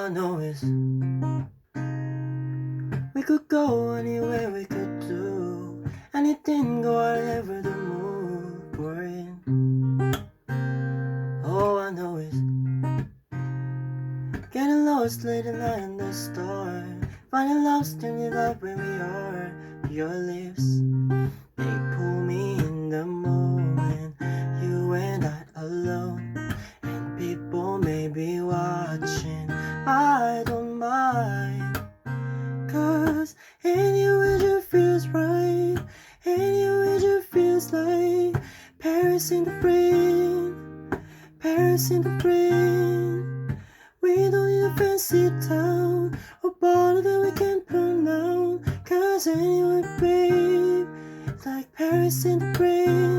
I know is we could go anywhere, we could do anything, go whatever the mood we're in. All I know is getting lost late at night in the star, finding lost in your love where we are. Your lips, they pull me in the moment, you and I alone. And people may be watching, I don't mind, 'cause anywhere you feels right, anywhere you feels like Paris in the rain, Paris in the rain. We don't need a fancy town or bottle that we can pronounce, 'cause anywhere, babe, like Paris in the rain.